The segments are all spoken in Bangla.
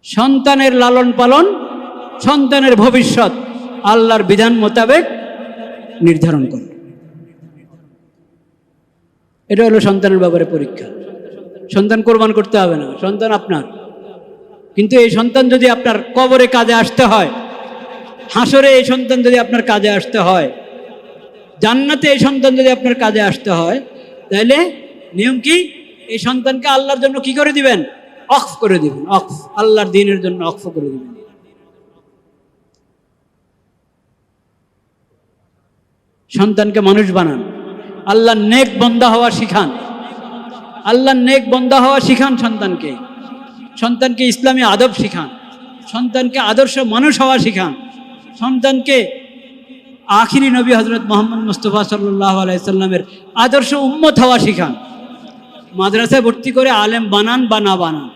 সন্তানের লালন পালন, সন্তানের ভবিষ্যৎ আল্লাহর বিধান মোতাবেক নির্ধারণ করে। এটা হলো সন্তানের ব্যাপারে পরীক্ষা। সন্তান কোরবান করতে হবে না, সন্তান আপনার। কিন্তু এই সন্তান যদি আপনার কবরে কাজে আসতে হয়, হাসরে এই সন্তান যদি আপনার কাজে আসতে হয়, জান্নাতে এই সন্তান যদি আপনার কাজে আসতে হয়, তাহলে নিয়ম কি? এই সন্তানকে আল্লাহর জন্য কি করে দিবেন? অক্ফ করে দিবেন। অক্ফ, আল্লাহর দ্বীনের জন্য অক্ফ করে দিবেন। সন্তানকে মানুষ বানান, আল্লাহর নেক বন্দা হওয়া শিখান, আল্লাহর নেক বন্দা হওয়া শিখান সন্তানকে। সন্তানকে ইসলামী আদব শিখান, সন্তানকে আদর্শ মানুষ হওয়া শিখান, সন্তানকে আখিরি নবী হজরত মোহাম্মদ মুস্তফা সাল্লাল্লাহু আলাইহি সাল্লামের আদর্শ উম্মত হওয়া শিখান। মাদ্রাসায় ভর্তি করে আলেম বানান বা না বানান,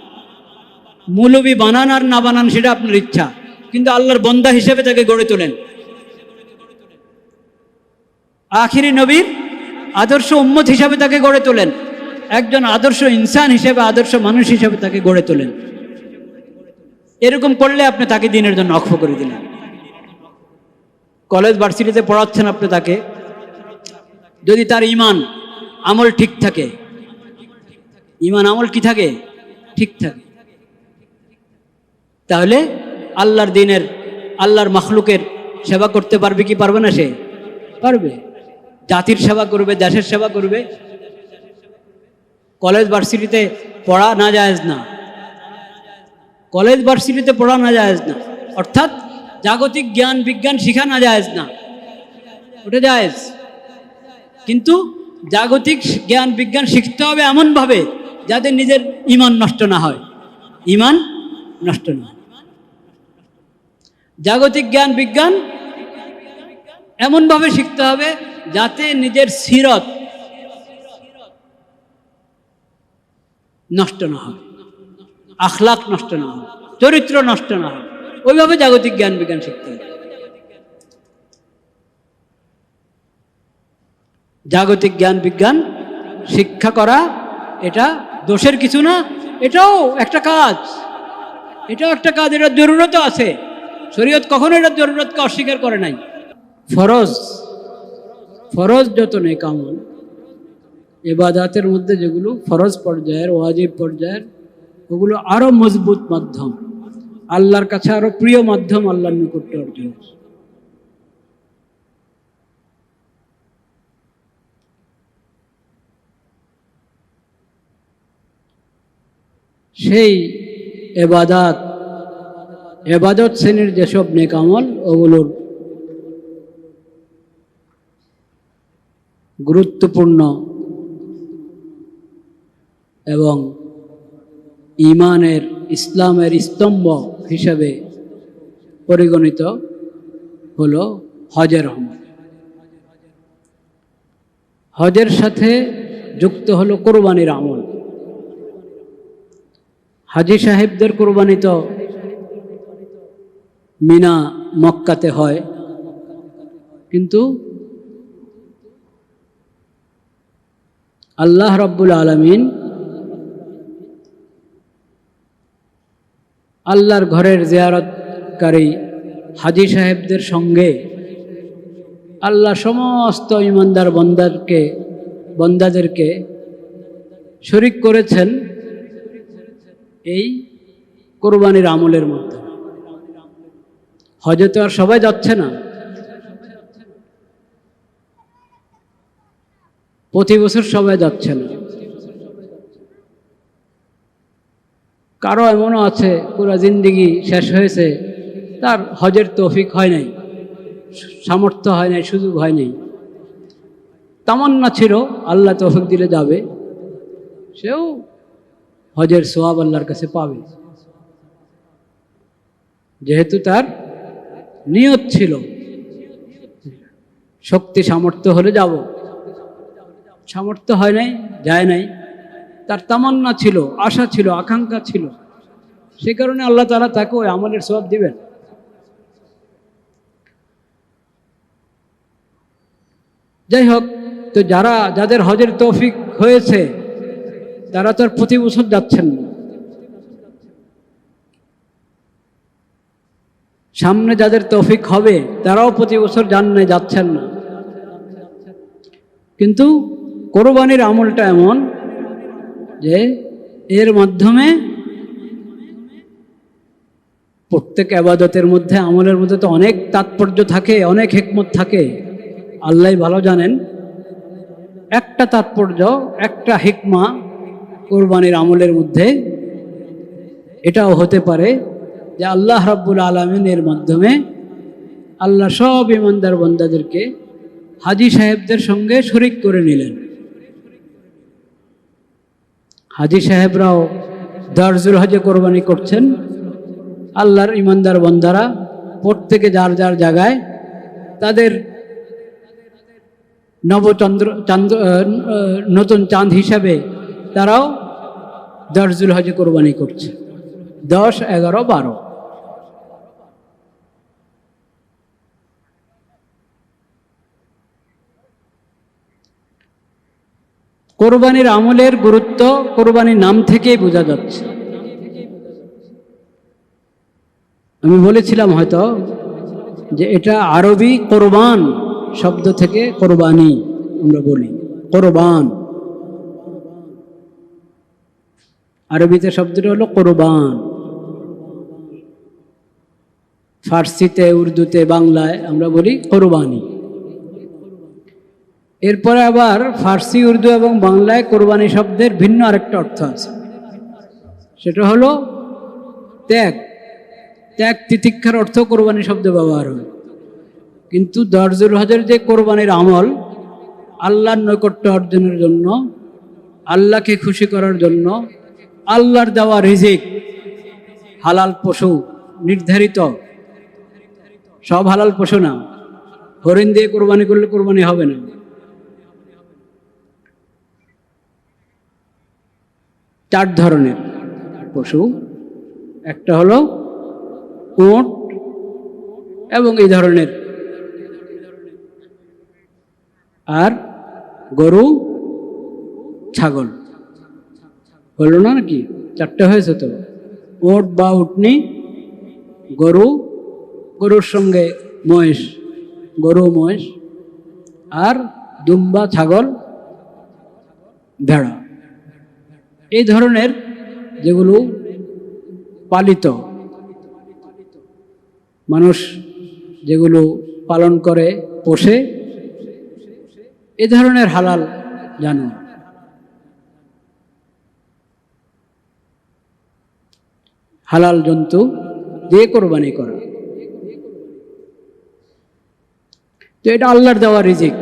মৌলবী বানান আর না বানান সেটা আপনার ইচ্ছা, কিন্তু আল্লাহর বন্দা হিসেবে তাকে গড়ে তোলেন। আখিরি নবীর আদর্শ উম্মত হিসাবে তাকে গড়ে তোলেন, একজন আদর্শ ইনসান হিসেবে, আদর্শ মানুষ হিসেবে তাকে গড়ে তোলেন। এরকম করলে আপনি তাকে দ্বীনের জন্য অক্ফ করে দিলেন। কলেজ ভার্সিটিতে পড়াচ্ছেন আপনি তাকে, যদি তার ইমান আমল ঠিক থাকে, ইমান আমল কি থাকে? ঠিক থাকে, তাহলে আল্লাহর দ্বীনের, আল্লাহর মাখলুকের সেবা করতে পারবে কি পারবে না? সে পারবে। জাতির সেবা করবে, দেশের সেবা করবে। কলেজ ভার্সিটিতে পড়া না জায়েজ না, কলেজ ভার্সিটিতে পড়া না জায়েজ না, অর্থাৎ জাগতিক জ্ঞান বিজ্ঞান শিখা না জায়েজ না, ওটা জায়েজ। কিন্তু জাগতিক জ্ঞান বিজ্ঞান শিখতে হবে এমনভাবে যাতে নিজের ইমান নষ্ট না হয়, ইমান নষ্ট না হয়। জাগতিক জ্ঞান বিজ্ঞান এমনভাবে শিখতে হবে যাতে নিজের সিরত নষ্ট না হয়, আখলাক নষ্ট না হয়, চরিত্র নষ্ট না হয়, ওইভাবে জাগতিক জ্ঞান বিজ্ঞান শিখতে হবে। জাগতিক জ্ঞান বিজ্ঞান শিক্ষা করা এটা দোষের কিছু না, এটাও একটা কাজ, এটাও একটা কাজ, এটার জরুরতও আছে। শরীয়ত কখনো এটার জরুরতকে অস্বীকার করে নাই। ফরজ, ফরজ যত নেক আমল, ইবাদাতের মধ্যে যেগুলো ফরজ পর্যায়ের, ওয়াজিব পর্যায়ের, ওগুলো আরো মজবুত মাধ্যম, আল্লাহর কাছে আরো প্রিয় মাধ্যম আল্লাহর নিকটে অর্জনের। সেই এবাদত শ্রেণীর যেসব নেক আমল, ওগুলোর গুরুত্বপূর্ণ এবং ঈমানের, ইসলামের স্তম্ভ হিসেবে পরিগণিত হলো হজের আমল। হজের সাথে যুক্ত হলো কোরবানির আমল। হাজী সাহেবদের কোরবানি তো মিনা মক্কাতে হয়, কিন্তু আল্লাহ রাব্বুল আলামিন আল্লাহর ঘরের জিয়ারতকারী হাজী সাহেবদের সঙ্গে আল্লাহ সমস্ত ঈমানদার বন্দাদেরকে শরীক করেছেন এই কোরবানির আমলের মধ্যে। হজে তো আর সবাই যাচ্ছে না, প্রতি বছর সবাই যাচ্ছে না। কারো এমনও আছে পুরা জিন্দেগি শেষ হয়েছে, তার হজের তৌফিক হয় নাই, সামর্থ্য হয় নাই, সুযোগ হয় নাই। তামান্না ছিল আল্লাহ তৌফিক দিলে যাবে, সেও হজের সওয়াব আল্লাহর কাছে পাবে, যেহেতু তার নিয়ত ছিল। শক্তি সামর্থ্য হলে যাব, সামর্থ্য হয় নাই, যায় নাই। তার তামান্না ছিল, আশা ছিল, আকাঙ্ক্ষা ছিল, সে কারণে আল্লাহ তাআলা তাকে ওই আমলের সওয়াব দিবেন। যাই হোক, তো যাদের হজের তৌফিক হয়েছে তারা তো আর প্রতি বছর যাচ্ছেন না। সামনে যাদের তৌফিক হবে তারাও প্রতি বছর যান নাই, যাচ্ছেন না। কিন্তু কোরবানির আমলটা এমন যে এর মাধ্যমে প্রত্যেক ইবাদতের মধ্যে, আমলের মধ্যে তো অনেক তাৎপর্য থাকে, অনেক হিকমত থাকে, আল্লাহ ভালো জানেন। একটা তাৎপর্য, একটা হিকমা কোরবানির আমলের মধ্যে এটাও হতে পারে যে আল্লাহ রাব্বুল আলামিনের মাধ্যমে আল্লাহ সব ইমানদার বান্দাদেরকে হাজী সাহেবদের সঙ্গে শরিক করে নিলেন। হাজী সাহেবরাও দারজুল হজে কোরবানি করছেন, আল্লাহর ইমানদার বান্দারা প্রত্যেকে যার যার জায়গায় তাদের নতুন চাঁদ হিসাবে তারাও দারজুল হজে কোরবানি করছে 10, 11, 12। কোরবানির আমলের গুরুত্ব কোরবানির নাম থেকেই বোঝা যাচ্ছে। আমি বলেছিলাম হয়তো যে এটা আরবি কোরবান শব্দ থেকে কোরবানি আমরা বলি, কোরবান আরবিতে শব্দটা হলো কোরবান, ফার্সিতে, উর্দুতে, বাংলায় আমরা বলি কোরবানি। এরপরে আবার ফার্সি, উর্দু এবং বাংলায় কোরবানি শব্দের ভিন্ন আরেকটা অর্থ আছে, সেটা হলো ত্যাগ। ত্যাগ তিতিক্ষার অর্থ কোরবানি শব্দ ব্যবহার হয়। কিন্তু দারজুল হজের যে কোরবানির আমল আল্লাহর নৈকট্য অর্জনের জন্য, আল্লাহকে খুশি করার জন্য, আল্লাহর দেওয়া রিজিক, হালাল পশু নির্ধারিত, সব হালাল পশু না। হরিণ দিয়ে কোরবানি করলে কোরবানি হবে না। 4 ধরনের পশু, একটা হলো উট এবং এই ধরনের, আর গরু, ছাগল। হলো না নাকি? 4টে হয়েছে তো। উট বা উটনি, গরু, গরুর সঙ্গে মহিষ, গরু মহিষ, আর দুম্বা, ছাগল, ভেড়া। এই ধরনের যেগুলো পালিত, মানুষ যেগুলো পালন করে, পোষে, এ ধরনের হালাল জানোয়ার। হালাল জন্তু দিয়ে কোরবানি করা, তো এটা আল্লাহর দেওয়া রিজিক।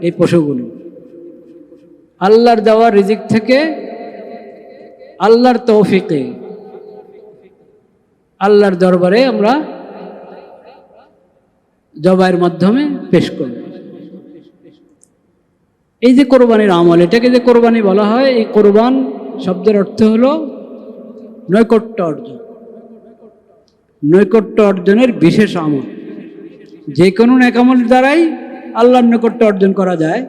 এই পশুগুলো আল্লাহর দেওয়া রিজিক থেকে আল্লাহর তৌফিকে আল্লাহর দরবারে আমরা জবাইয়ের মাধ্যমে পেশ করব। এই যে কোরবানির আমল, এটাকে যে কোরবানি বলা হয়, এই কোরবান শব্দের অর্থ হলো নৈকট্য অর্জন। নৈকট্য অর্জনের বিশেষ আমল, যে কোনো নেক আমল দ্বারাই আল্লাহর নৈকট্য অর্জন করা যায়।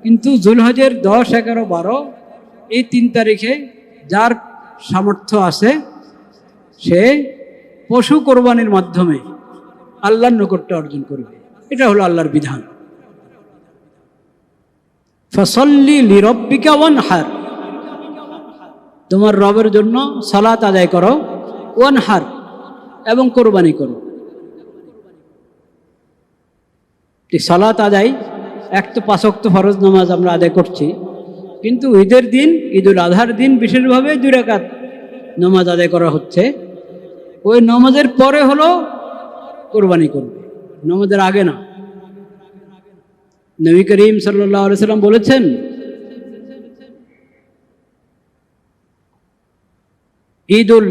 কিন্তু জুলহজের 10, 11, 12 এই 3 তারিখে যার সামর্থ্য আছে সে পশু কোরবানির মাধ্যমে আল্লাহর নৈকট্য অর্জন করবে। এটা হলো আল্লাহর বিধান। ফসল্লি লিরব্বিকা ওয়ানহার, তোমার রবের জন্য সালাত আদায় করো, ওয়ানহার এবং কোরবানি করো। সালাত আদায়, এক তো 5 ওয়াক্ত ফরজ নামাজ আমরা আদায় করছি, কিন্তু ঈদের দিন, ঈদুল আজহার দিন বিশেষভাবে 2 রাকাত নামাজ আদায় করা হচ্ছে। ওই নামাজের পরে হলো কোরবানি করবে, নামাজের আগে না। নবী করিম সাল্লাল্লাহু আলাইহি সাল্লাম বলেছেন, ঈদুল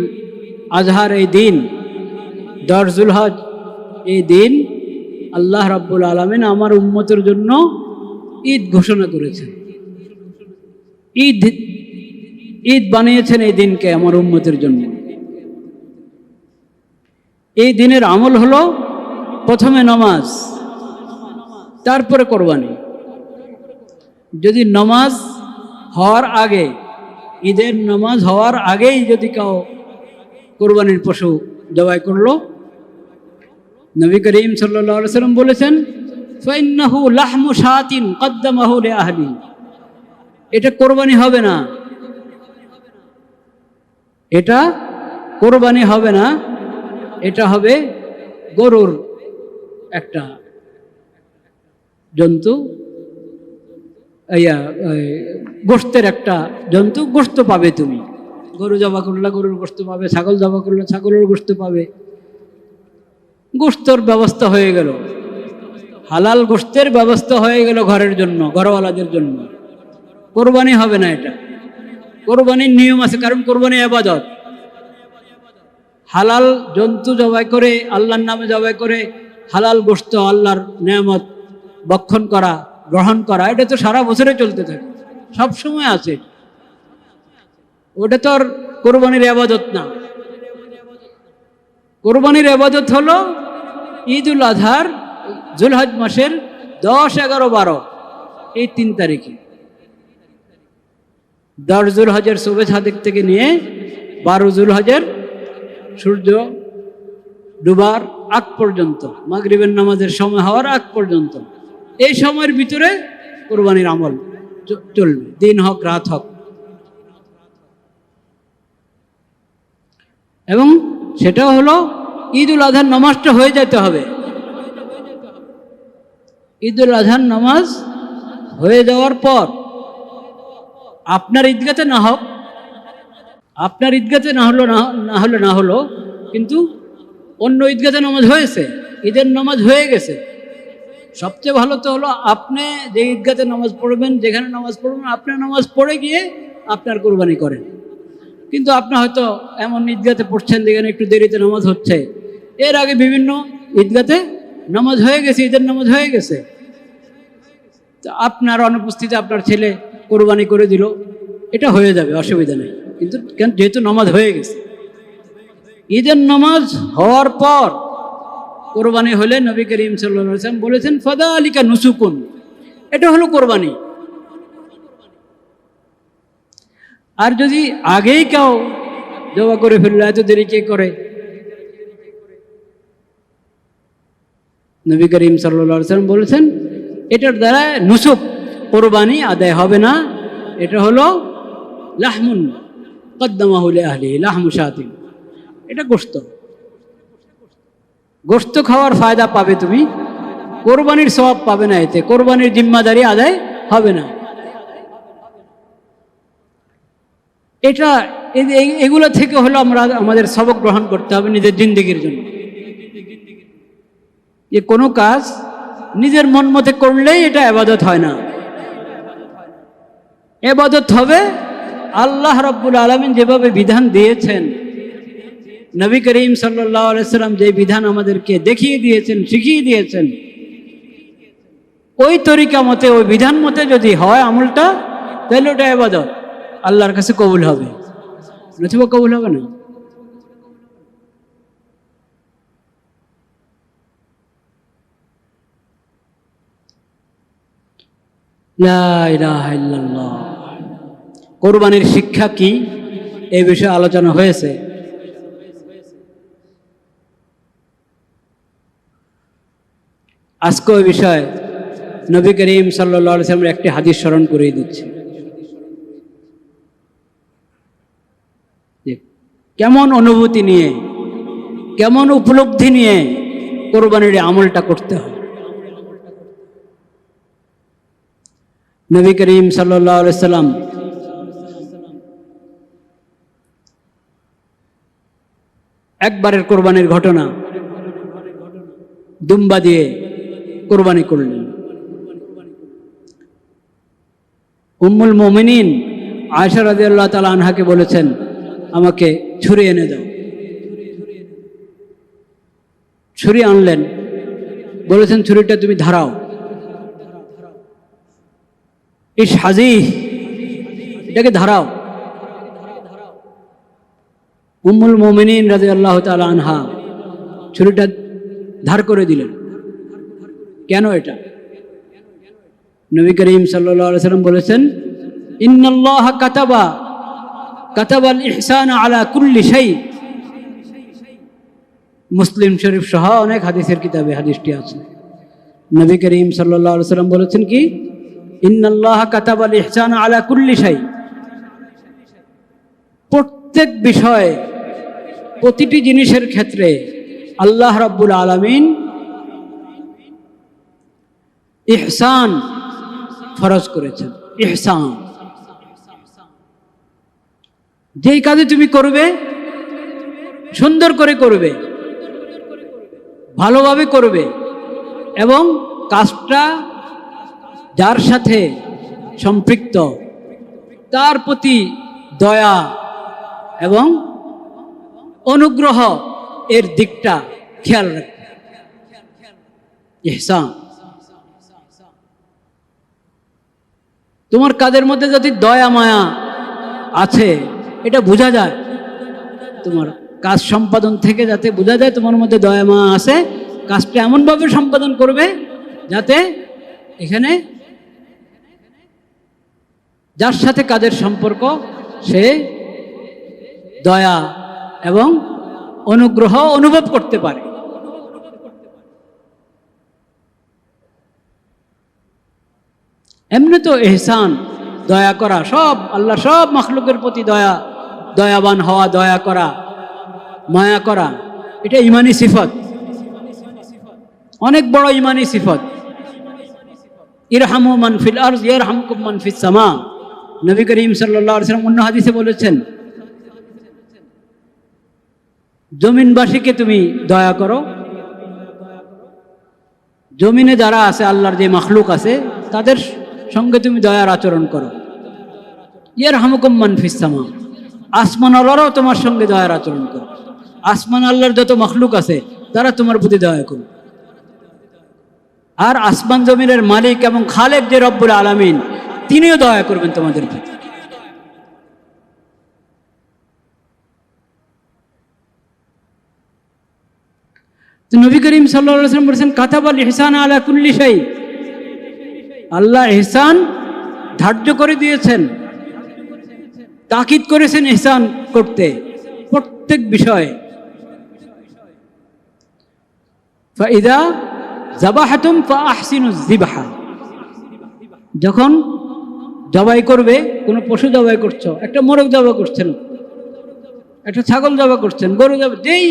আজহার এই দিন, দারজুল হজ এই দিন আল্লাহ রাব্বুল আলামিন আমার উম্মতের জন্য ঈদ ঘোষণা করেছেন। ঈদ বানিয়েছেন এই দিনকে আমার উম্মতের জন্য। এই দিনের আমল হলো প্রথমে নামাজ, তারপরে কোরবানি। যদি নামাজ হওয়ার আগে, ঈদের নামাজ হওয়ার আগেই যদি কেউ কোরবানির পশু জবাই করলো, নবী করিম সাল্লাল্লাহু আলাইহি সাল্লাম বলেছেন, ফাইন্নাহু লাহমু শাতিন কদ্দামাহু লিআহলি, এটা কোরবানি হবে না, এটা কোরবানি হবে না, এটা হবে গরুর একটা জন্তু, গোশতের একটা জন্তু, গোশত পাবে তুমি। গরু জবা করলে গরুর গোশত পাবে, ছাগল জবা করলে ছাগলের গোশত পাবে। গোশতের ব্যবস্থা হয়ে গেল, হালাল গোশতের ব্যবস্থা হয়ে গেল ঘরের জন্য, ঘরওয়ালাদের জন্য। কোরবানি হবে না, এটা কোরবানির নিয়ম আছে, কারণ কোরবানি ইবাদত। হালাল জন্তু জবাই করে, আল্লাহর নামে জবাই করে হালাল গোশত, আল্লাহর নেয়ামত ভক্ষণ করা, গ্রহণ করা, এটা তো সারা বছরে চলতে থাকে, সব সময় আছে। ওটা তো আর কোরবানির ইবাদত না। কোরবানির ইবাদত হলো ঈদ উল আজহার জুলহজ মাসের 10, 11, 12 এই 3 তারিখে। 10 জুলহজের শুভে সাদিক থেকে নিয়ে 12 জুলহজের সূর্য ডুবার আগ পর্যন্ত, মাগরিবের নামাজের সময় হওয়ার আগ পর্যন্ত, এই সময়ের ভিতরে কোরবানির আমল চলবে, দিন হোক রাত হোক। এবং সেটাও হলো ঈদ উল আজহার নামাজটা হয়ে যেতে হবে। ঈদ উল আজহার নামাজ হয়ে যাওয়ার পর আপনার ঈদগাতে না হোক, আপনার ঈদগাতে না হলো কিন্তু অন্য ঈদগাতে নামাজ হয়েছে, ঈদের নামাজ হয়ে গেছে। সবচেয়ে ভালো তো হলো আপনি যে ঈদগাতে নামাজ পড়বেন, যেখানে নামাজ পড়বেন, আপনার নামাজ পড়ে গিয়ে আপনার কোরবানি করেন। কিন্তু আপনি হয়তো এমন ঈদগাতে পড়ছেন যেখানে একটু দেরিতে নামাজ হচ্ছে, এর আগে বিভিন্ন ঈদগাতে নামাজ হয়ে গেছে, ঈদের নামাজ হয়ে গেছে, তো আপনার অনুপস্থিতি আপনার ছেলে কোরবানি করে দিল, এটা হয়ে যাবে, অসুবিধা নেই। কিন্তু যেহেতু নামাজ হয়ে গেছে, ঈদের নামাজ হওয়ার পর কোরবানি হলে নবী করিম সাল্লাল্লাহু আলাইহি ওয়াসাল্লাম বলেছেন, ফাযালিকা নুসুকুন, এটা হলো কোরবানি। আর যদি আগেই কেউ জবা করে ফেললো, এত দেরি কে করে? নবী করিম সাল্লাল্লাহু আলাইহি ওয়াসাল্লাম বলেছেন, এটার দ্বারা নুসুক, কোরবানি আদায় হবে না। এটা হলো লাহমুন কদ্দামাহু লিআহলিহি, লাহমু শাতিন, এটা গোশত। গোশত খাওয়ার ফায়দা পাবে তুমি, কোরবানির সওয়াব পাবে না, এতে কোরবানির জিম্মাদারি আদায় হবে না। এটা এগুলো থেকে হলো আমরা আমাদের সবক গ্রহণ করতে হবে নিজের জিন্দেগির জন্য। যে কোনো কাজ নিজের মন মতে করলেই এটা ইবাদত হয় না। ইবাদত হবে আল্লাহ রাব্বুল আলামিন যেভাবে বিধান দিয়েছেন, নবী করিম সাল্লাল্লাহু আলাইহি সাল্লাম যে বিধান আমাদেরকে দেখিয়ে দিয়েছেন, শিখিয়ে দিয়েছেন, ওই তরিকা মতে, ওই বিধান মতে যদি হয় আমলটা, তাহলে ওটা ইবাদত, আল্লাহর কাছে কবুল হবে, নতুবা কবুল হবে না। লা ইলাহা ইল্লাল্লাহ। কোরবানির শিক্ষা কি, এই বিষয়ে আলোচনা হয়েছে। আজকে ওই বিষয়ে নবী করিম সাল্লাল্লাহু আলাইহি ওয়াসাল্লামের একটি হাদিস স্মরণ করিয়ে দিচ্ছি, কেমন অনুভূতি নিয়ে, কেমন উপলব্ধি নিয়ে কোরবানির আমলটা করতে হয়। নবী করিম সাল্লাল্লাহু আলাইহি ওয়াসাল্লাম একবারের কোরবানির ঘটনা, দুম্বা দিয়ে কোরবানি করলেন। উম্মুল মুমিনিন আয়েশা রাদিয়াল্লাহু তাআলা আনহাকে বলেছেন, আমাকে ছুরি এনে দাও। ছুরি আনলেন, বলেছেন ছুরিটা তুমি ধারাও। ইস হাজি, এটাকে ধারাও। উম্মুল মুমিনিন রাদিয়াল্লাহু তাআলা আনহা ছুরিটা ধার করে দিলেন। কেন এটা? নবী করিম সাল্লাল্লাহু আলাইহি ওয়াসাল্লাম বলেছেন, ইন্নাল্লাহা কাতাবাল ইহসানা আলা কুল্লি শাই। মুসলিম শরীফ সহ অনেক হাদিসের কিতাবে হাদিসটি আছে। নবী করিম সাল্লাল্লাহু আলাইহি ওয়াসাল্লাম বলেছেন কি, ইন্নাল্লাহা কাতাবাল ইহসান আলা কুল্লি শাই, প্রত্যেক বিষয়ে প্রতিটি জিনিসের ক্ষেত্রে আল্লাহ রাব্বুল আলামিন ইহসান ফরজ করেছেন। ইহসান, যেই কাজে তুমি করবে সুন্দর করে করবে, ভালোভাবে করবে, এবং কাজটা যার সাথে সম্পৃক্ত তার প্রতি দয়া এবং অনুগ্রহ এর দিকটা খেয়াল রাখবে। ইহসান, তোমার কাজের মধ্যে যদি দয়া মায়া আছে এটা বোঝা যায়, তোমার কাজ সম্পাদন থেকে যাতে বোঝা যায় তোমার মধ্যে দয়া মায়া আছে, কাজটা এমনভাবে সম্পাদন করবে যাতে এখানে যার সাথে কাজের সম্পর্ক সে দয়া এবং অনুগ্রহ অনুভব করতে পারে। এমনি তো ইহসান, দয়া করা, সব আল্লাহ সব মাখলুকের প্রতি দয়াবান হওয়া, দয়া করা, মায়া করা, এটা ইমানি সিফত, অনেক বড় ইমানি সিফত। ইরহামু মান ফিল আরজ ইয়ারহামকুম মান ফিস সামা, নবী করিম সাল্লাল্লাহু আলাইহি ওয়াসাল্লাম অন্য হাদিসে বলেছেন, জমিনবাসীকে তুমি দয়া করো, জমিনে যারা আছে আল্লাহর যে মাখলুক আছে তাদের সঙ্গে তুমি দয়ার আচরণ করো। ইয়ারহামুকুম মান ফিস সামা, আসমান আল্লাহরাও তোমার সঙ্গে দয়ার আচরণ করো, আসমান আল্লাহর যত মাখলুক আছে তারা তোমার প্রতি দয়া করো। আর আসমান জমিনের মালিক এবং খালেক যে রব্বুল আলামিন, তিনিও দয়া করবেন তোমাদের প্রতি। তো নবী করিম সাল্লাল্লাহু আলাইহি ওয়াসাল্লাম বলেছেন, কাতাবাল ইহসান আলা কুল্লি শাই, আল্লাহ ইহসান ধার্য করে দিয়েছেন, তাকিদ করেছেন ইহসান করতে প্রত্যেক বিষয়ে। ফাইদা যাবাহাতুম ফাআহসিনুজ যিবহা, যখন জবাই করবে, কোনো পশু জবাই করছো, একটা মোরগ জবাই করছেন, একটা ছাগল জবাই করছেন, গরু জবাই, যেই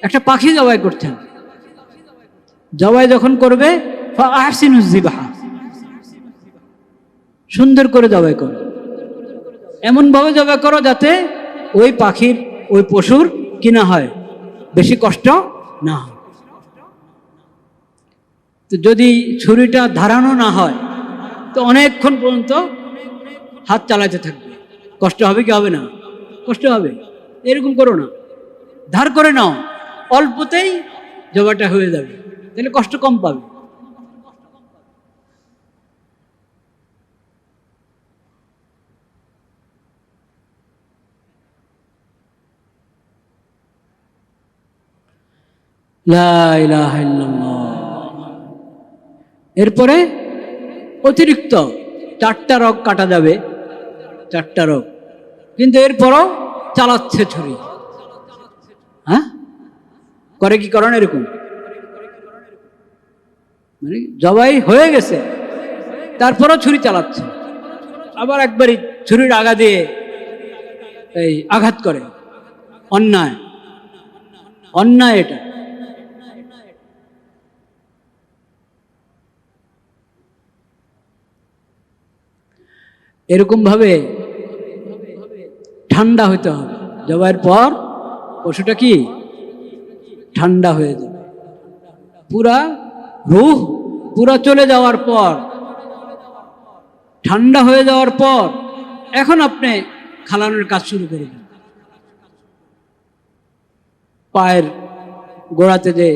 একটা পাখি জবাই করছেন, জবাই যখন করবে ফাআহসিনুজ যিবহা, সুন্দর করে জবাই করো, এমনভাবে জবাই করো যাতে ওই পাখির, ওই পশুর কি না হয়, বেশি কষ্ট না হয়। তো যদি ছুরিটা ধারানো না হয় তো অনেকক্ষণ পর্যন্ত হাত চালাতে থাকবে, কষ্ট হবে কি হবে না? কষ্ট হবে। এরকম করো না, ধার করে নাও, অল্পতেই জবাটা হয়ে যাবে, তাহলে কষ্ট কম পাবে। লা ইলাহা ইল্লাল্লাহ। এরপরে অতিরিক্ত 4টা রগ কাটা যাবে, 4টা রগ, কিন্তু এরপরও চালাচ্ছে ছুরি। হ্যাঁ, করে কি করেন এরকম, মানে জবাই হয়ে গেছে তারপরও ছুরি চালাচ্ছে, আবার একবারই ছুরির আগা দিয়ে এই আঘাত করে। অন্যায়, অন্যায় এটা। এরকমভাবে ঠান্ডা হতে হবে, জবাইয়ের পর পশুটা কি ঠান্ডা হয়ে যাবে, পুরা রূহ পুরা চলে যাওয়ার পর, ঠান্ডা হয়ে যাওয়ার পর এখন আপনি খালানোর কাজ শুরু করবেন। পায়ের গোড়াতে যে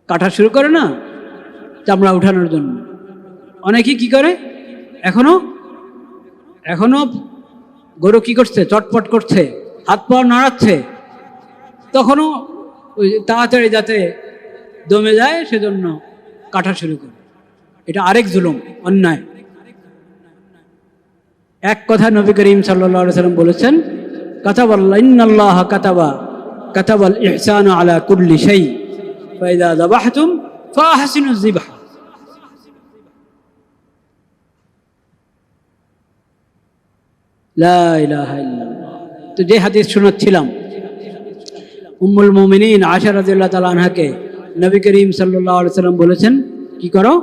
কাটা শুরু করে না চামড়া উঠানোর জন্য, অনেকেই কি করে, এখনো গরু কি করছে, চটপট করছে, হাত পা নাড়াচ্ছে, তখনও ওই তাড়াতাড়ি যাতে দমে যায় সেজন্য কাটা শুরু করে। এটা আরেক জুলুম, অন্যায়। এক কথা নবী করিম সাল্লাল্লাহু আলাইহি ওয়াসাল্লাম বলেছেন, কাতাবাল্লাহ ইন্নাল্লাহ কাতাবা কাতাবাল ইহসানু আলা কুল্লি শাই ফাইদা যাবাহতুম ফাহসিনুজ যিবহ। লা ইলাহা ইল্লাল্লাহ। তো যে হাদিস শোনাচ্ছিলাম, উম্মুল মুমিনিন আয়েশা রাদিয়াল্লাহু তাআলা আনহাকে নবী করিম সাল্লাল্লাহু আলাইহি সাল্লাম বলেছেন, কি করো?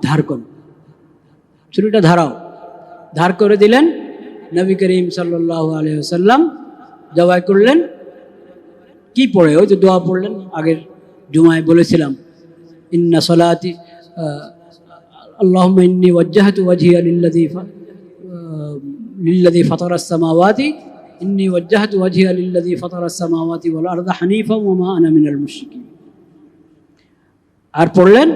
ধার করো, ছুরিটা ধারাও। ধার করে দিলেন। নবী করিম সাল্লাল্লাহু আলাইহি ওয়াসাল্লাম জবাই করলেন। কি পড়ে? ওই তো দোয়া পড়লেন, আগের জুমায় বলেছিলাম, ইন্না সলাতি আল্লাহুম্মা ইন্নী ওয়াজ্জাহতু ওয়াজহিয়া লিল্লাযী ফাতারাস সামাওয়াতি ইন্নী ওয়াজ্জাহতু ওয়াজহিয়া লিল্লাযী ফাতারাস সামাওয়াতি ওয়াল আরদা হানিফাও ওয়া মা আনা মিনাল মুশরিকিন। আর পড়লেন,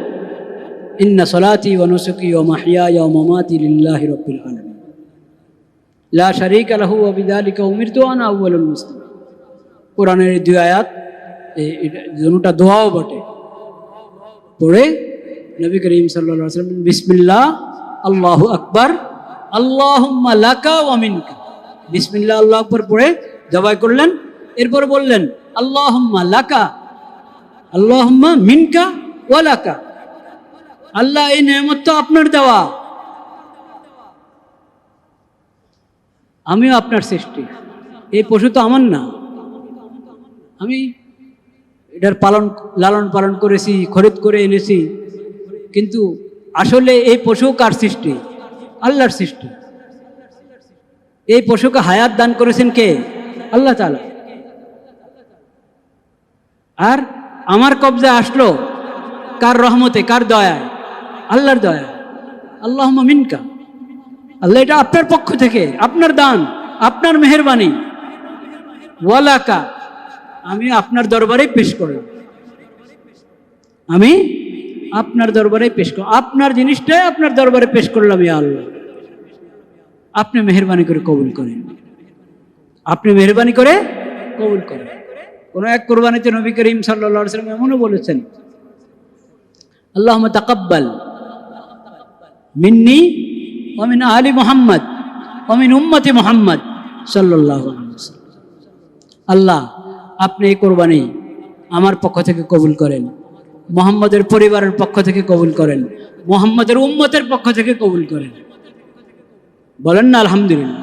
ইন্না সলাতি ওয়া নুসুকি ওয়া মাহইয়ায়া ওয়া মামাতি লিল্লাহি রাব্বিল আলামিন লা শারীকা লাহু ওয়া বিযালিকা উমিরতু আনা আউয়ালুল মুসলিমিন। কোরআনের এই দুই আয়াত, দুটোটা দোয়াও বটে। পড়ে নবী করিম সাল্লাল্লাহু আলাইহি ওয়াসাল্লাম বিসমিল্লাহ আল্লাহু আকবার আল্লাহুম্মা লাকা ওয়া মিনকা, বিসমিল্লাহ আল্লাহু আকবার পড়ে জবাই করলেন। এরপর বললেন আল্লাহুম্মা লাকা আল্লাহুম্মা মিনকা ওয়া লাকা, আল্লাহ এই নেয়ামত তো আপনার দেওয়া, আমিও আপনার সৃষ্টি, এই পশু তো আমার না, আমি এটার লালন পালন করেছি, খরিদ করে এনেছি, কিন্তু আসলে এই পশু কার সৃষ্টি? আল্লাহর সৃষ্টি। এই পশুকে হায়াত দান করেছেন কে? আল্লাহ তাআলা। আর আমার কবজায় আসলো কার রহমতে, কার দয়ায়? আল্লাহর দয়া। আল্লাহুম্মা মিনকা, আল্লাহ এটা আপনার পক্ষ থেকে, আপনার দান, আপনার মেহেরবানি। ওয়ালাকা, আমি আপনার দরবারে পেশ করলাম, আমি আপনার দরবারে পেশ করলাম, আপনার জিনিসটাই আপনার দরবারে পেশ করলাম। ইয়া আল্লাহ, আপনি মেহেরবানি করে কবুল করেন, আপনি মেহেরবানি করে কবুল করেন। কোন এক কুরবানিতে নবী করিম সাল্লাল্লাহু আলাইহি ওয়াসাল্লাম এমনও বলেছেন, আল্লাহুম্মা তাকাব্বাল মিন্নি ওয়া মিন আলি মুহাম্মদ ওয়া মিন উম্মতি মুহাম্মদ সাল্লাল্লাহু আলাইহি ওয়াসাল্লাম। আল্লাহ, আপনি এই কোরবানি আমার পক্ষ থেকে কবুল করেন, মুহাম্মদের পরিবারের পক্ষ থেকে কবুল করেন, মুহাম্মদের উম্মতের পক্ষ থেকে কবুল করেন। বলেন না আলহামদুলিল্লাহ।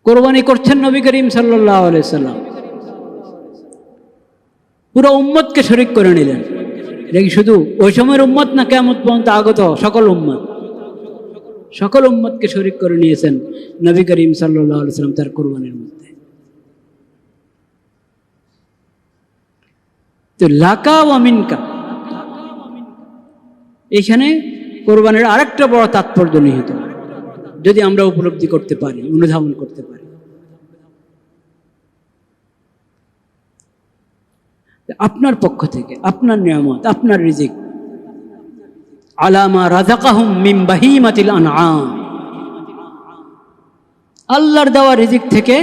কোরবানি করছেন নবী করিম সাল্লাল্লাহু আলাইহি ওয়াসাল্লাম, পুরো উম্মতকে শরীক করে নিলেন। এটা কি শুধু ওই সময়ের উম্মত না, কিয়ামত পর্যন্ত আগত সকল উম্মত? সকল উম্মতকে শরীক করে নিয়েছেন নবী করিম সাল্লাল্লাহু আলাইহি ওয়াসাল্লাম তার কোরবানির মধ্যে। তো লাকা ওয়া মিনকা, এখানে কোরবানির আরেকটা বড় তাৎপর্য নিহিত, যদি আমরা উপলব্ধি করতে পারি, অনুধাবন করতে পারি। আপনার পক্ষ থেকে, আপনার নিয়ামত, আপনার রিজিক, আলা মা রাযাকাহুম মিন বাহিমাতিল আনআম, আল্লাহর দেওয়া রিজিক থেকে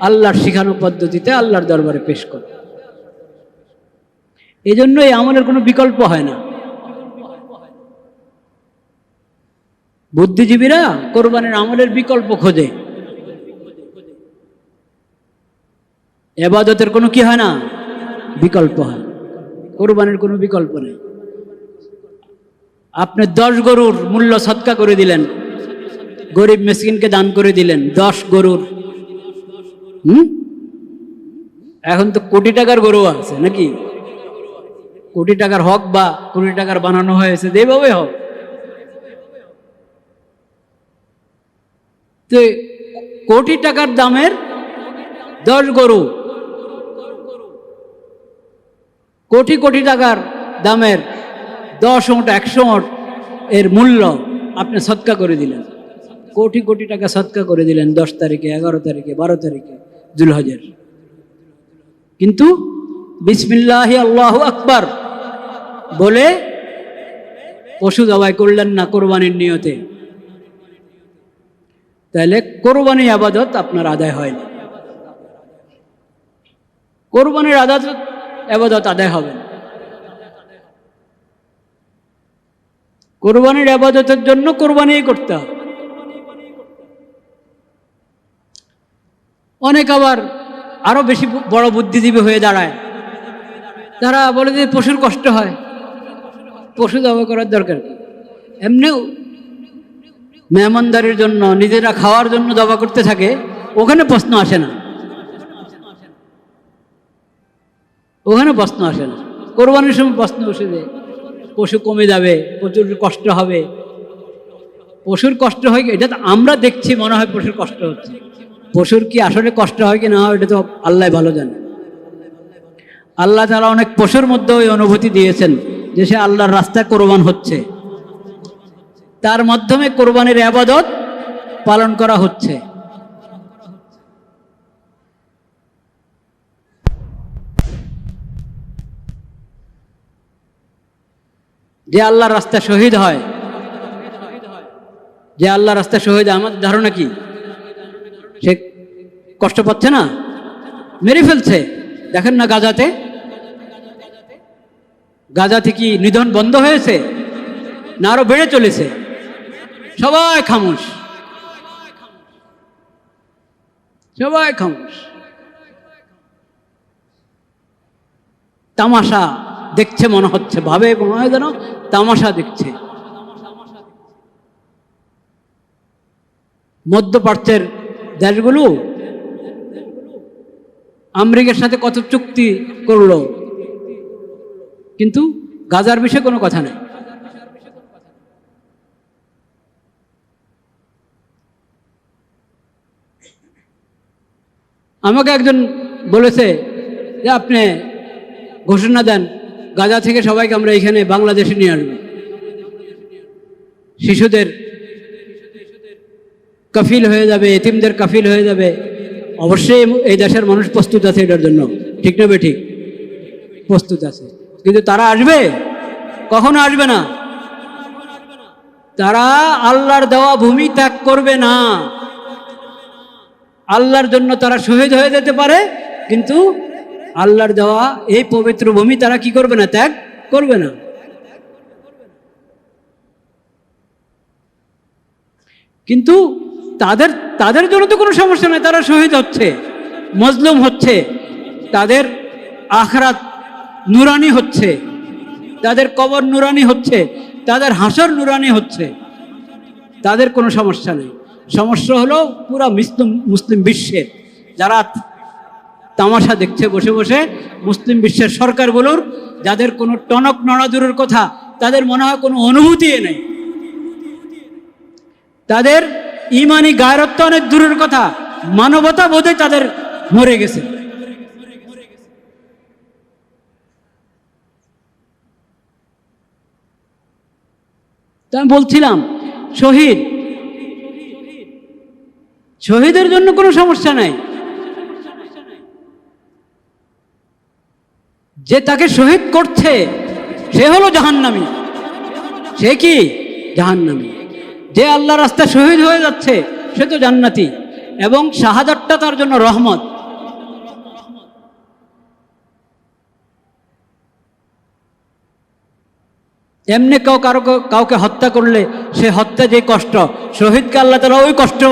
আল্লাহর শিখানো পদ্ধতিতে আল্লাহর দরবারে পেশ করে। এই জন্য এই আমলের কোনো বিকল্প হয় না। বুদ্ধিজীবীরা কোরবানির আমলের বিকল্প খোঁজে, ইবাদতের কোনো কি হয় না, বিকল্প হয়। কোরবানির কোনো বিকল্প নেই। আপনি 10 গরুর মূল্য সদকা করে দিলেন, গরিব মিসকিনকে দান করে দিলেন 10 গরুর। এখন তো কোটি টাকার গরু আছে নাকি? কোটি টাকার হক বা কোটি টাকার বানানো হয়েছে, যেভাবে হোক। তো কোটি টাকার দামের 10 গরু, কোটি কোটি টাকার দামের 10 ওঁট 100 ওঁট এর মূল্য আপনি সদকা করে দিলেন। কোটি কোটি টাকা সদকা করে দিলেন 10 তারিখে, 11 তারিখে, 12 তারিখে যুলহজের। কিন্তু বিসমিল্লাহি আল্লাহু আকবার বলে পশু জবাই করলেন না কোরবানির নিয়তে, তাহলে কোরবানি ইবাদত আপনার আদায় হয় না। কোরবানির ইবাদত আদায় হবে না। কোরবানির ইবাদতের জন্য কোরবানি করতে হবে। অনেক আবার আরো বেশি বড় বুদ্ধিজীবী হয়ে দাঁড়ায়, তারা বলে যে পশুর কষ্ট হয়, পশু জবাই করার দরকার কি? এমনিও মেহমানদারির জন্য, নিজেরা খাওয়ার জন্য জবাই করতে থাকে, ওখানে প্রশ্ন আসে না, ওখানে প্রশ্ন আসে না। কোরবানির সময় প্রশ্ন বসে যে পশু কমে যাবে, প্রচুর কষ্ট হবে। পশুর কষ্ট হয়, এটা তো আমরা দেখছি মনে হয় পশুর কষ্ট হচ্ছে, পশুর কি আসলে কষ্ট হয় কি না হয় এটা তো আল্লাহ ভালো জানে। আল্লাহ তাআলা অনেক পশুর মধ্যে ওই অনুভূতি দিয়েছেন যে সে আল্লাহর রাস্তায় কোরবান হচ্ছে, তার মাধ্যমে কোরবানির ইবাদত পালন করা হচ্ছে। যে আল্লাহর রাস্তায় শহীদ হয়, যে আল্লাহর রাস্তায় শহীদ, আমার ধারণা কি সে কষ্ট পাচ্ছে না, মেরে ফেলছে। দেখেন না গাজাতে, গাজাতে কি নিধন বন্ধ হয়েছে না আরো বেড়ে চলেছে? সবাই খামোশ, সবাই খামোশ, তামাশা দেখছে মনে হচ্ছে, ভাবে মনে হয় যেন তামাশা দেখছে। মধ্যপ্রাচ্যের দেশগুলো আমেরিকার সাথে কত চুক্তি করলো, কিন্তু গাজার বিষয়ে কোনো কথা নেই। আমাকে একজন বলেছে যে আপনি ঘোষণা দেন গাজা থেকে সবাইকে আমরা এখানে বাংলাদেশে নিয়ে আসবো, শিশুদের কাফিল হয়ে যাবে, এতিমদের কাফিল হয়ে যাবে। অবশ্যই এই দেশের মানুষ প্রস্তুত আছে এটার জন্য, ঠিক না বেঠিক? প্রস্তুত আছে, কিন্তু তারা আসবে? কখনো আসবে না। তারা আল্লাহর দেওয়া ভূমি ত্যাগ করবে না। আল্লাহর জন্য তারা শহীদ হয়ে যেতে পারে, কিন্তু আল্লাহর দেওয়া এই পবিত্র ভূমি তারা কি করবে না? ত্যাগ করবে না। কিন্তু তাদের তাদের জন্য তো কোনো সমস্যা নেই, তারা শহীদ হচ্ছে, মজলুম হচ্ছে, তাদের আখরাত নুরানি হচ্ছে, তাদের কবর নুরানি হচ্ছে, তাদের হাসর নুরানি হচ্ছে, তাদের কোনো সমস্যা নেই। সমস্যা হলো পুরা মুসলিম বিশ্বের যারা তামাশা দেখছে বসে বসে, মুসলিম বিশ্বের সরকারগুলোর, যাদের কোনো টনক নড়াদুরের কথা, তাদের মনে হয় কোনো অনুভূতি নেই, তাদের ইমানি গায়রত্ব অনেক দূরের কথা, মানবতা বোধে তাদের মরে গেছে। তো আমি বলছিলাম শহীদের জন্য কোনো সমস্যা নাই, যে তাকে শহীদ করছে সে হলো জাহান্নামী। সে কি? জাহান্নামী। যে আল্লাহ রাস্তায় শহীদ হয়ে যাচ্ছে সে তো জান্নাতি, এবং শাহাদাতটা তার জন্য রহমত। এমনি কাউকে হত্যা করলে সে হত্যা যে কষ্ট, শহীদকে আল্লাহ তাআলা ওই কষ্ট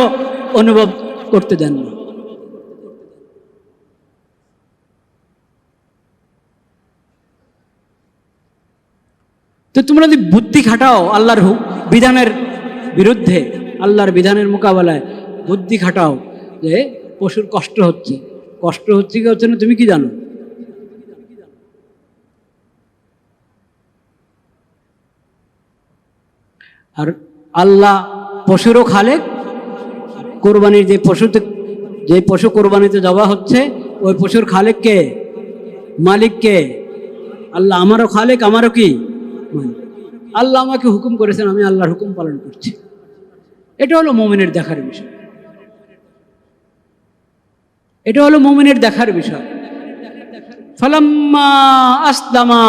অনুভব করতে দেন না। তো তোমরা যদি বুদ্ধি খাটাও আল্লাহর বিধানের বিরুদ্ধে, আল্লাহর বিধানের মোকাবেলায় বুদ্ধি খাটাও যে পশুর কষ্ট হচ্ছে, কষ্ট হচ্ছে কি হচ্ছে না তুমি কি জানো? আর আল্লাহ পশুরও খালেক, কোরবানির যে পশু কোরবানিতে দেওয়া হচ্ছে ওই পশুর খালেক কে? মালিক কে? আল্লাহ। আমারও খালেক, আমারও কি মালিক। আল্লাহ আমাকে হুকুম করেছেন, আমি আল্লাহর হুকুম পালন করছি। এটা হলো মুমিনের দেখার বিষয়, এটা হলো মুমিনের দেখার বিষয়। ফালাম্মা আসলামা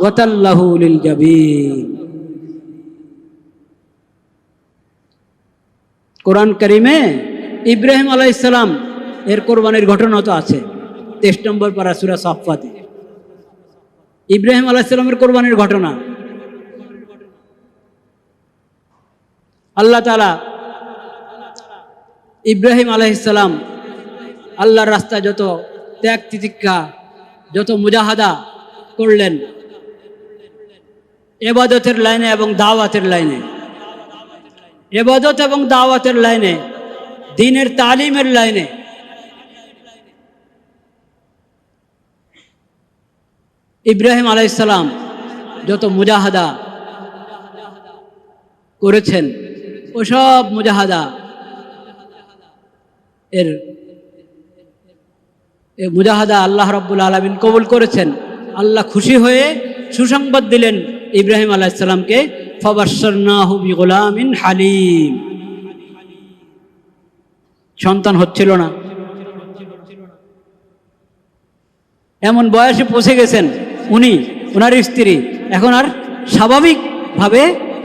ওয়াতাল্লাহু লিল জাবিন। কোরআন কারিমে ইব্রাহিম আলাইহিস সালাম এর কোরবানির ঘটনা তো আছে, 23 নম্বর পারা সূরা সাফফাতে ইব্রাহিম আলাইহিস সালামের কোরবানির ঘটনা। আল্লাহ তাআলা ইব্রাহিম আলাইহিসসালাম আল্লাহর রাস্তায় যত ত্যাগ তিতিক্ষা, যত মুজাহাদা করলেন ইবাদতের লাইনে এবং দাওয়াতের লাইনে, ইবাদত এবং দাওয়াতের লাইনে, দ্বীনের তালিমের লাইনে, ইব্রাহিম আলাইহিসসালাম যত মুজাহাদা করেছেন ওসব মুজাহাদা এর মুজাহাদা আল্লাহ রাব্বুল আলামিন কবুল করেছেন। আল্লাহ খুশি হয়ে সুসংবাদ দিলেন ইব্রাহিম আলাইহিস সালামকে, ফাবাশশারনাহু বিগুলামিন হালিম। সন্তান হচ্ছিল না, এমন বয়সে পৌঁছে গেছেন উনি, ওনার স্ত্রী, এখন আর স্বাভাবিকভাবে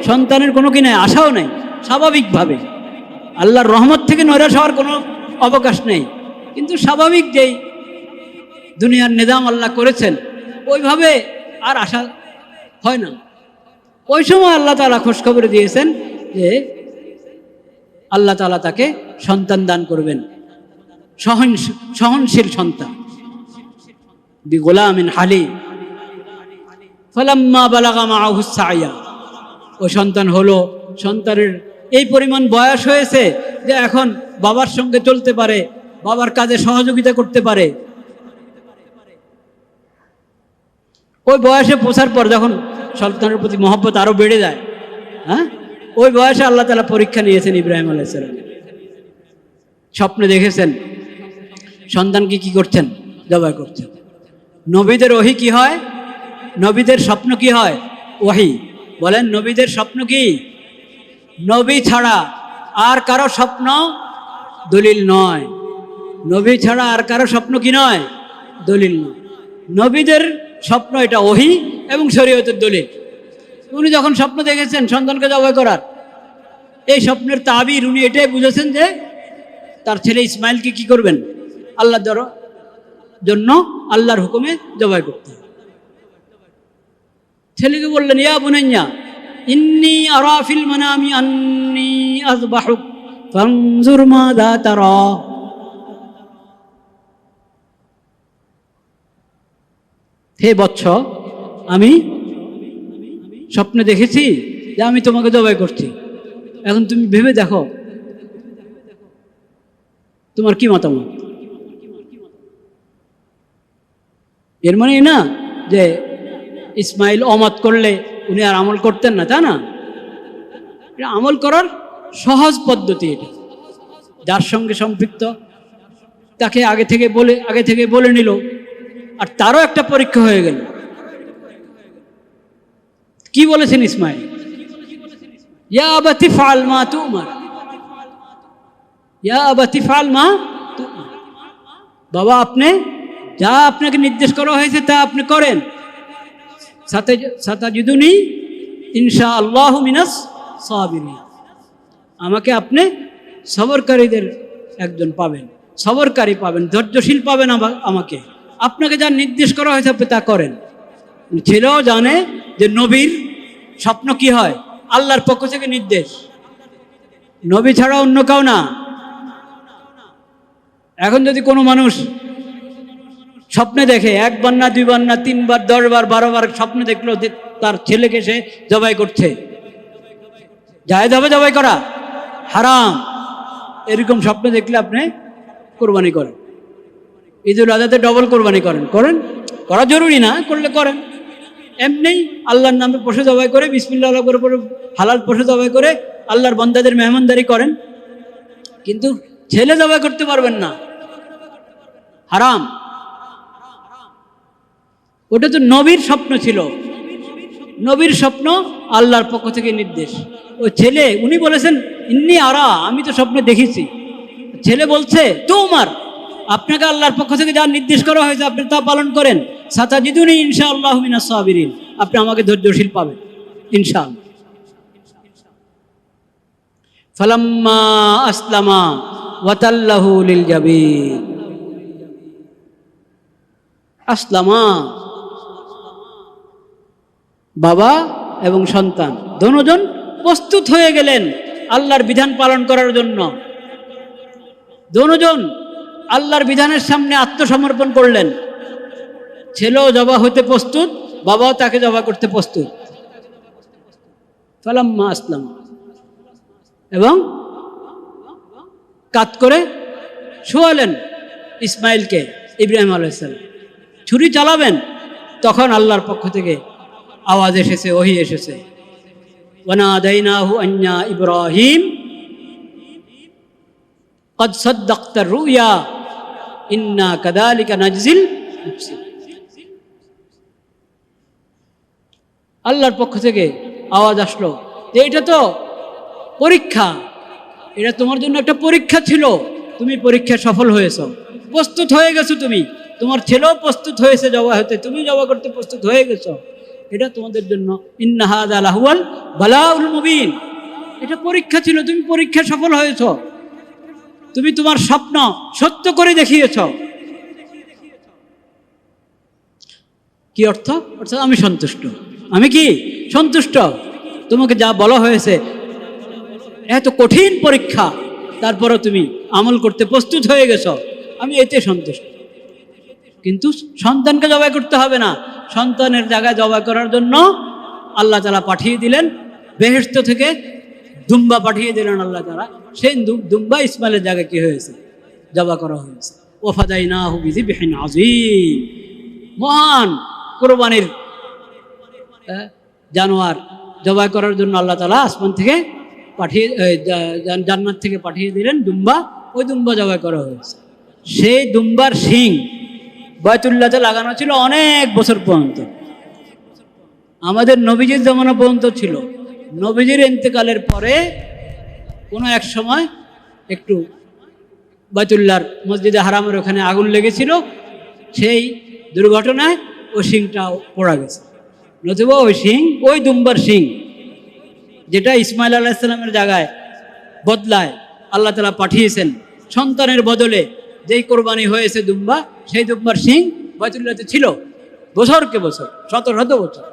সন্তানের কোনো কি নাই, আশাও নেই। স্বাভাবিকভাবে আল্লাহর রহমত থেকে নৈরাশ হওয়ার কোনো অবকাশ নেই, কিন্তু স্বাভাবিক যেই দুনিয়ার নিজাম আল্লাহ করেছেন ওইভাবে আর আশা হয় না। ওই সময় আল্লাহ তাআলা খোঁজখবর দিয়েছেন যে আল্লাহ তাআলা তাকে সন্তান দান করবেন, সহনশীল সন্তান, বিগুলামিন হালিম। ফালাম্মা বালাগা মাআহু সাইয়া, ও সন্তান হলো, সন্তানের এই পরিমাণ বয়স হয়েছে যে এখন বাবার সঙ্গে চলতে পারে, বাবার কাজে সহযোগিতা করতে পারে। ওই বয়সে পৌঁছার পর যখন সন্তানের প্রতি মহব্বত আরো বেড়ে যায়, হ্যাঁ, ওই বয়সে আল্লাহ তাআলা পরীক্ষা নিয়েছেন ইব্রাহিম আলাইহিস সালাম। স্বপ্নে দেখেছেন সন্তানকে কি করছেন, জবাই করছেন। নবীদের ওহী কি হয়, নবীদের স্বপ্ন কি হয়, ওহী। বলেন নবীদের স্বপ্ন কি? নবী ছাড়া আর কারো স্বপ্ন দলিল নয়। নবী ছাড়া আর কারো স্বপ্ন কি নয়, দলিল নয়। নবীদের স্বপ্ন এটা ওহী এবং শরীয়তের দলিল। উনি যখন স্বপ্ন দেখেছেন সন্তানকে জবাই করার, এই স্বপ্নের তাবির উনি এটাই বুঝেছেন যে তার ছেলে ইসমাইলকে কি করবেন, আল্লাহর জন্য আল্লাহর হুকুমে জবাই করতে হবে। ছেলেকে বললেন, ইয়া বুনাইয়া ইন্নী আরা ফিল মানামি আন্নী আযবাহুক ফানজুর মাযা তারা। হে বৎস, আমি স্বপ্নে দেখেছি যে আমি তোমাকে জবাই করছি, এখন তুমি ভেবে দেখো তোমার কি মতামত। এর মানে না যে ইসমাইল অমত করলে উনি আর আমল করতেন না, তা না। এটা আমল করার সহজ পদ্ধতি। এটা যার সঙ্গে সম্পৃক্ত তাকে আগে থেকে বলে নিল, আর তারও একটা পরীক্ষা হয়ে গেল। কি বলেছেন ইসমাইল? ইয়া আবাতি ফাল মা তুমার, ইয়া আবাতি ফাল মা তুমার। বাবা, আপনি যা আপনাকে নির্দেশ করা হয়েছে তা আপনি করেন। সাতাজিদুনি ইনশাআল্লাহু মিনাস সাবিরিন। আমাকে আপনি সবরকারীদের একজন পাবেন, সবরকারী পাবেন, ধৈর্যশীল পাবেন। আমাকে আপনাকে যা নির্দেশ করা হয়েছে আপনি তা করেন। ছেলেও জানে যে নবীর স্বপ্ন কি হয়, আল্লাহর পক্ষ থেকে নির্দেশ, নবী ছাড়া অন্য কেউ না। এখন যদি কোনো মানুষ স্বপ্নে দেখে, একবার না, দুইবার না, 3 বার, 10 বার, 12 বার স্বপ্নে দেখলো যে তার ছেলেকে সে জবাই করছে, জায়েজ হবে জবাই করা? হারাম। এরকম স্বপ্ন দেখলে আপনি কোরবানি করেন, ঈদুল আযাতে ডবল কোরবানি করেন। করা জরুরি না, করলে করেন। এমনি আল্লাহর নামে পশু জবাই করে, বিসমিল্লাহ করে হালাল পশু জবাই করে আল্লাহর বান্দাদের মেহমানদারি করেন, কিন্তু ছেলে জবাই করতে পারবেন না, হারাম। ওটা তো নবীর স্বপ্ন ছিল, নবীর স্বপ্ন আল্লাহর পক্ষ থেকে নির্দেশ। ও ছেলে, উনি বলেছেন ইন্নী আরা, আমি তো স্বপ্নে দেখেছি। ছেলে বলছে তোমার, আপনাকে আল্লাহর পক্ষ থেকে যা নির্দেশ করা হয়েছে আপনি তা পালন করেন। সাতাজিদুনি ইনশাআল্লাহু মিনাস সাবিরিন, আপনি আমাকে ধৈর্যশীল পাবেন ইনশাআল্লাহ। ফালাম্মা আসলামা ওয়া তাল্লাহু লিল জাবিন। আসলামা, বাবা এবং সন্তান দুজন প্রস্তুত হয়ে গেলেন আল্লাহর বিধান পালন করার জন্য। দুজন আল্লাহর বিধানের সামনে আত্মসমর্পণ করলেন। ছেলেও জবা হতে প্রস্তুত, বাবাও তাকে জবা করতে প্রস্তুত। ফালাম্মা আসলাম, এবং কাত করে শোয়ালেন ইসমাইলকে, ইব্রাহিম আলাইহিস সালাম। ছুরি চালাবেন, তখন আল্লাহর পক্ষ থেকে আওয়াজ এসেছে, ওহী এসেছে, ওয়ানাদাইনাহু আন্না ইব্রাহিম কদ সাদ্দাকতা রুয়া ইন্না কাযালিকা নাজজিল মুহসিন। আল্লাহর পক্ষ থেকে আওয়াজ আসলো যে এটা তো পরীক্ষা, এটা তোমার জন্য একটা পরীক্ষা ছিল, তুমি পরীক্ষায় সফল হয়েছ, প্রস্তুত হয়ে গেছো তুমি, তোমার ছেলেও প্রস্তুত হয়েছে জবা হতে, তুমি জবা করতে প্রস্তুত হয়ে গেছো, এটা তোমাদের জন্য ইন্না হাযা লাহুয়াল বালাউল মুবিন, এটা পরীক্ষা ছিল, তুমি পরীক্ষায় সফল হয়েছ, তুমি তোমার স্বপ্ন সত্য করে দেখিয়েছ। কি অর্থ? অর্থাৎ আমি সন্তুষ্ট, আমি কি সন্তুষ্ট, তোমাকে যা বলা হয়েছে, এত কঠিন পরীক্ষা, তারপরও তুমি আমল করতে প্রস্তুত হয়ে গেছ, আমি এতে সন্তুষ্ট। কিন্তু সন্তানকে জবাই করতে হবে না, সন্তানের জায়গায় জবাই করার জন্য আল্লাহ তাআলা পাঠিয়ে দিলেন বেহেশত থেকে, দুম্বা পাঠিয়ে দিলেন আল্লাহ তাআলা। সেই দুম্বা ইসমাইলের জায়গায় কি হয়েছে? জবাই করা হয়েছে। ওয়াফাদাইনাহু বিযিবহিন আযীম, মহান কুরবানির জানোয়ার জবাই করার জন্য আল্লাহ তাআলা আসমান থেকে পাঠিয়ে, জান্নাত থেকে পাঠিয়ে দিলেন দুম্বা, ওই দুম্বা জবাই করা হয়েছে। সেই দুম্বার শিং বাইতুল্লাহতে লাগানো ছিল অনেক বছর পর্যন্ত, আমাদের নবীজির জামানা পর্যন্ত ছিল। নবীজির ইন্তেকালের পরে কোনো এক সময় একটু বাইতুল্লাহর মসজিদে হারামের ওখানে আগুন লেগেছিল, সেই দুর্ঘটনায় ওই শিংটাও পড়া গেছে। নতুবা ওই শিং, ওই দুম্বার শিং যেটা ইসমাইল আলাইহিস সালামের জায়গায় বদলায় আল্লাহ তাআলা পাঠিয়েছেন, সন্তানের বদলে যেই কোরবানি হয়েছে দুম্বা, সেই দুম্বার শিং বাইতুল্লাহতে ছিল বছরকে বছর, শত শত বছর,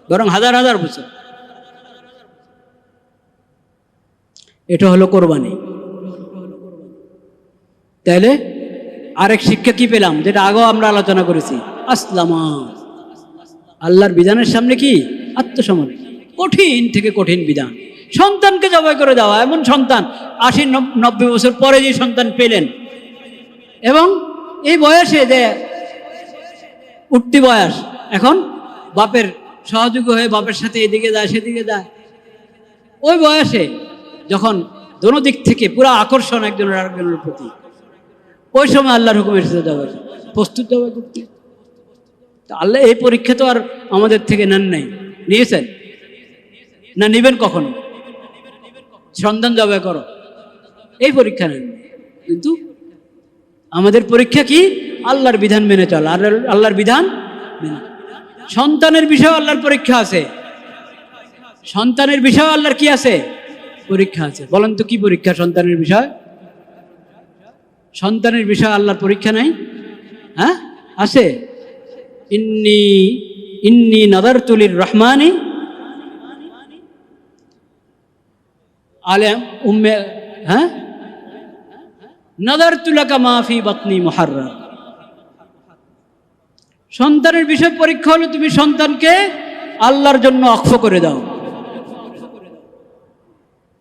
বরং হাজার হাজার বছর। এটা হলো কোরবানি। তাহলে আরেক শিক্ষা কি পেলাম, যেটা আগেও আমরা আলোচনা করেছি, আসলামা, আল্লাহর বিধানের সামনে কি আত্মসমর্পণ। কঠিন থেকে কঠিন বিধান, সন্তানকে জবাই করে দেওয়া। এমন সন্তান 80-90 বছর পরে যে সন্তান পেলেন, এবং এই বয়সে যে উঠতি বয়স, এখন বাপের সহযোগী হয়ে বাপের সাথে এদিকে যায় সেদিকে যায়, ওই বয়সে যখন দোনো দিক থেকে পুরো আকর্ষণ একজনের আরেকজনের প্রতি, ওই সময় আল্লাহর হুকুম এসেছে জবাই, প্রস্তুত জবাই করতে। আল্লাহ এই পরীক্ষা তো আর আমাদের থেকে নেন নাই, নিয়েছেন না, নিবেন কখনো? সন্তান জবাই করো, এই পরীক্ষা নেন। কিন্তু আমাদের পরীক্ষা কি? আল্লাহর বিধান মেনে চলা, আল্লাহর বিধান মেনে। সন্তানের বিষয়ে আল্লাহর পরীক্ষা আছে, সন্তানের বিষয়ে আল্লাহর কি আছে? পরীক্ষা আছে। বলেন তো কি পরীক্ষা সন্তানের বিষয়? সন্তানের বিষয়ে আল্লাহর পরীক্ষা নাই? হ্যাঁ আছে। ইন্নি নাযারতু লির-রহমানি আলেম উম্মে, হ্যাঁ, নাযারতু লাকা মা ফি বাতনি মুহাররার। সন্তানের বিষয় পরীক্ষা হলো তুমি সন্তানকে আল্লাহর জন্য অক্ষ করে দাও।